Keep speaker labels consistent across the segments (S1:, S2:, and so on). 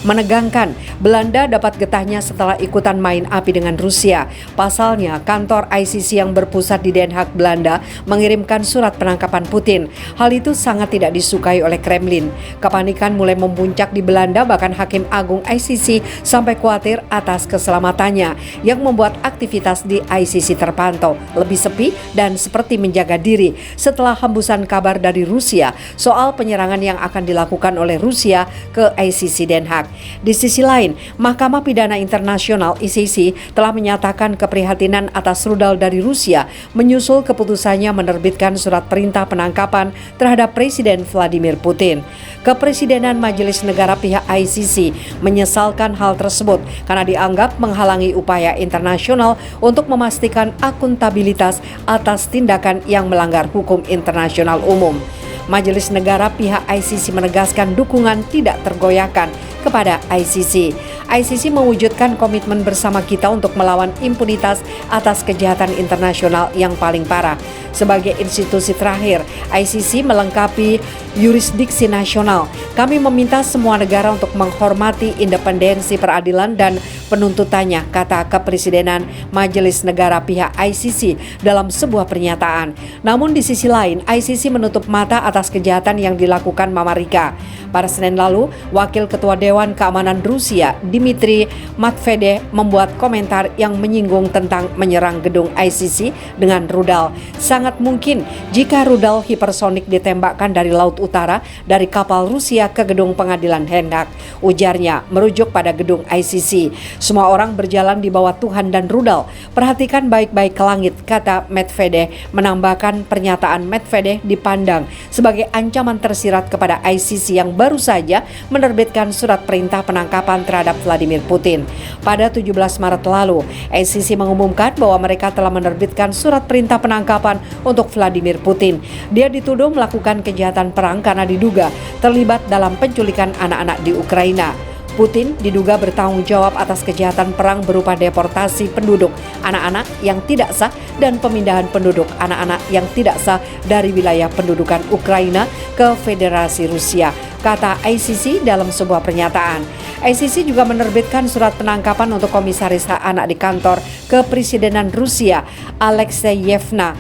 S1: Menegangkan, Belanda dapat getahnya setelah ikutan main api dengan Rusia. Pasalnya, kantor ICC yang berpusat di Den Haag, Belanda mengirimkan surat penangkapan Putin. Hal itu sangat tidak disukai oleh Kremlin. Kepanikan mulai memuncak di Belanda, bahkan Hakim Agung ICC sampai khawatir atas keselamatannya, yang membuat aktivitas di ICC terpantau lebih sepi dan seperti menjaga diri setelah hembusan kabar dari Rusia soal penyerangan yang akan dilakukan oleh Rusia ke ICC Den Haag. Di sisi lain, Mahkamah Pidana Internasional ICC telah menyatakan keprihatinan atas rudal dari Rusia menyusul keputusannya menerbitkan surat perintah penangkapan terhadap Presiden Vladimir Putin. Kepresidenan Majelis Negara pihak ICC menyesalkan hal tersebut karena dianggap menghalangi upaya internasional untuk memastikan akuntabilitas atas tindakan yang melanggar hukum internasional umum. Majelis Negara pihak ICC menegaskan dukungan tidak tergoyahkan kepada ICC. ICC mewujudkan komitmen bersama kita untuk melawan impunitas atas kejahatan internasional yang paling parah. Sebagai institusi terakhir, ICC melengkapi yurisdiksi nasional. Kami meminta semua negara untuk menghormati independensi peradilan dan penuntutannya, kata Kepresidenan Majelis Negara pihak ICC dalam sebuah pernyataan. Namun di sisi lain, ICC menutup mata atas kejahatan yang dilakukan Mamarika. Pada Senin lalu, Wakil Ketua Dewan Keamanan Rusia, Dmitry Medvedev, membuat komentar yang menyinggung tentang menyerang gedung ICC dengan rudal. Sangat mungkin jika rudal hipersonik ditembakkan dari Laut Utara dari kapal Rusia ke gedung pengadilan Den Haag, ujarnya merujuk pada gedung ICC. Semua orang berjalan di bawah Tuhan dan rudal. Perhatikan baik-baik ke langit, kata Medvedev, menambahkan pernyataan Medvedev dipandang sebagai ancaman tersirat kepada ICC yang baru saja menerbitkan surat perintah penangkapan terhadap Vladimir Putin. Pada 17 Maret lalu, ICC mengumumkan bahwa mereka telah menerbitkan surat perintah penangkapan untuk Vladimir Putin. Dia dituduh melakukan kejahatan perang karena diduga terlibat dalam penculikan anak-anak di Ukraina. Putin diduga bertanggung jawab atas kejahatan perang berupa deportasi penduduk anak-anak yang tidak sah dan pemindahan penduduk anak-anak yang tidak sah dari wilayah pendudukan Ukraina ke Federasi Rusia, kata ICC dalam sebuah pernyataan. ICC juga menerbitkan surat penangkapan untuk komisaris hak anak di kantor Kepresidenan Rusia, Alexeyevna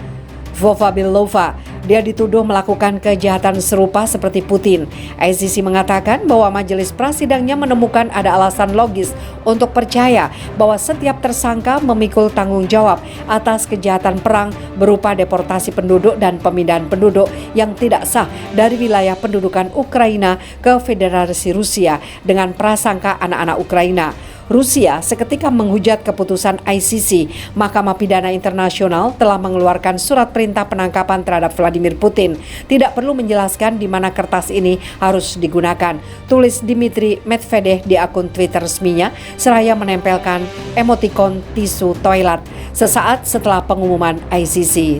S1: Vovabilova. Dia dituduh melakukan kejahatan serupa seperti Putin. ICC mengatakan bahwa majelis prasidangnya menemukan ada alasan logis untuk percaya bahwa setiap tersangka memikul tanggung jawab atas kejahatan perang berupa deportasi penduduk dan pemindahan penduduk yang tidak sah dari wilayah pendudukan Ukraina ke Federasi Rusia dengan prasangka anak-anak Ukraina. Rusia seketika menghujat keputusan ICC. Mahkamah Pidana Internasional telah mengeluarkan surat perintah penangkapan terhadap Vladimir Putin. Tidak perlu menjelaskan di mana kertas ini harus digunakan, tulis Dmitry Medvedev di akun Twitter resminya, seraya menempelkan emotikon tisu toilet sesaat setelah pengumuman ICC.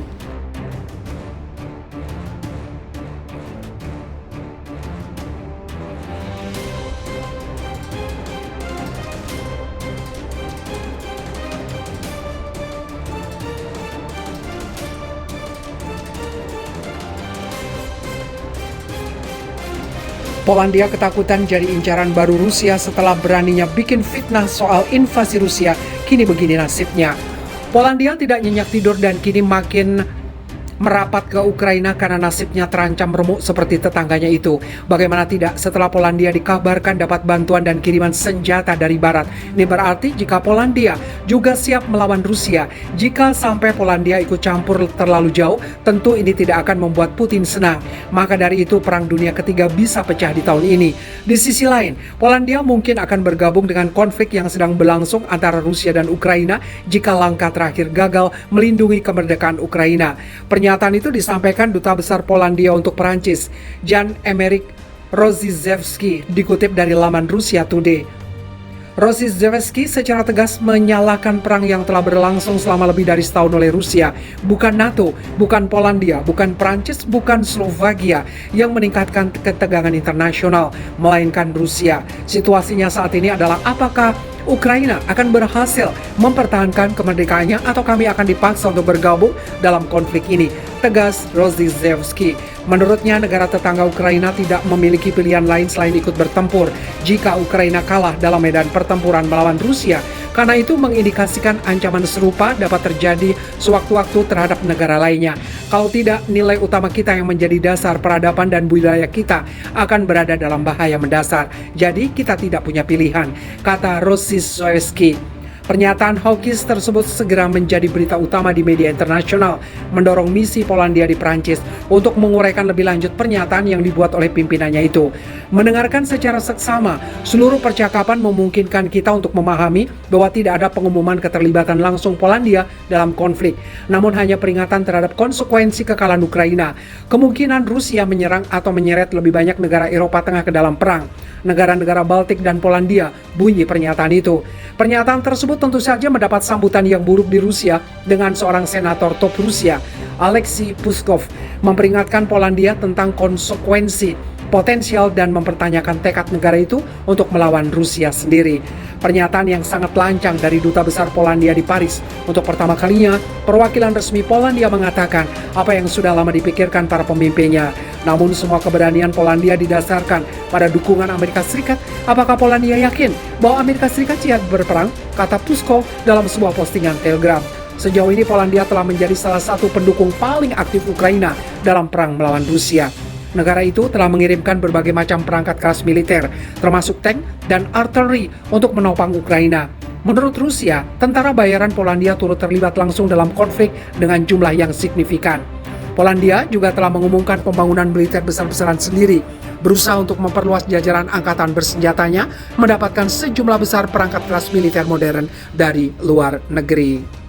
S2: Polandia ketakutan jadi incaran baru Rusia setelah beraninya bikin fitnah soal invasi Rusia. Kini begini nasibnya. Polandia tidak nyenyak tidur dan kini makin merapat ke Ukraina karena nasibnya terancam remuk seperti tetangganya itu. Bagaimana tidak, setelah Polandia dikabarkan dapat bantuan dan kiriman senjata dari Barat. Ini berarti jika Polandia juga siap melawan Rusia. Jika sampai Polandia ikut campur terlalu jauh, tentu ini tidak akan membuat Putin senang. Maka dari itu perang dunia ketiga bisa pecah di tahun ini. Di sisi lain, Polandia mungkin akan bergabung dengan konflik yang sedang berlangsung antara Rusia dan Ukraina jika langkah terakhir gagal melindungi kemerdekaan Ukraina. Pernyataan itu disampaikan Duta Besar Polandia untuk Perancis, Jan-Emeryk Rozyzewski, dikutip dari laman Russia Today. Rozyzewski secara tegas menyalahkan perang yang telah berlangsung selama lebih dari setahun oleh Rusia. Bukan NATO, bukan Polandia, bukan Perancis, bukan Slovakia yang meningkatkan ketegangan internasional, melainkan Rusia. Situasinya saat ini adalah apakah Ukraina akan berhasil mempertahankan kemerdekaannya atau kami akan dipaksa untuk bergabung dalam konflik ini, tegas Rozyzewski. Menurutnya, negara tetangga Ukraina tidak memiliki pilihan lain selain ikut bertempur jika Ukraina kalah dalam medan pertempuran melawan Rusia. Karena itu mengindikasikan ancaman serupa dapat terjadi sewaktu-waktu terhadap negara lainnya. Kalau tidak, nilai utama kita yang menjadi dasar peradaban dan budaya kita akan berada dalam bahaya mendasar. Jadi kita tidak punya pilihan, kata Rozyzewski. Pernyataan hawkish tersebut segera menjadi berita utama di media internasional, mendorong misi Polandia di Prancis untuk menguraikan lebih lanjut pernyataan yang dibuat oleh pimpinannya itu. Mendengarkan secara seksama, seluruh percakapan memungkinkan kita untuk memahami bahwa tidak ada pengumuman keterlibatan langsung Polandia dalam konflik, namun hanya peringatan terhadap konsekuensi kekalahan Ukraina. Kemungkinan Rusia menyerang atau menyeret lebih banyak negara Eropa Tengah ke dalam perang. Negara-negara Baltik dan Polandia, bunyi pernyataan itu. Pernyataan tersebut tentu saja mendapat sambutan yang buruk di Rusia dengan seorang senator top Rusia, Alexei Puskov, memperingatkan Polandia tentang konsekuensi potensial dan mempertanyakan tekad negara itu untuk melawan Rusia sendiri. Pernyataan yang sangat lancang dari Duta Besar Polandia di Paris. Untuk pertama kalinya, perwakilan resmi Polandia mengatakan apa yang sudah lama dipikirkan para pemimpinnya. Namun semua keberanian Polandia didasarkan pada dukungan Amerika Serikat. Apakah Polandia yakin bahwa Amerika Serikat siap berperang? Kata Puskov dalam sebuah postingan Telegram. Sejauh ini Polandia telah menjadi salah satu pendukung paling aktif Ukraina dalam perang melawan Rusia. Negara itu telah mengirimkan berbagai macam perangkat keras militer, termasuk tank dan artileri untuk menopang Ukraina. Menurut Rusia, tentara bayaran Polandia turut terlibat langsung dalam konflik dengan jumlah yang signifikan. Polandia juga telah mengumumkan pembangunan militer besar-besaran sendiri, berusaha untuk memperluas jajaran angkatan bersenjatanya, mendapatkan sejumlah besar perangkat keras militer modern dari luar negeri.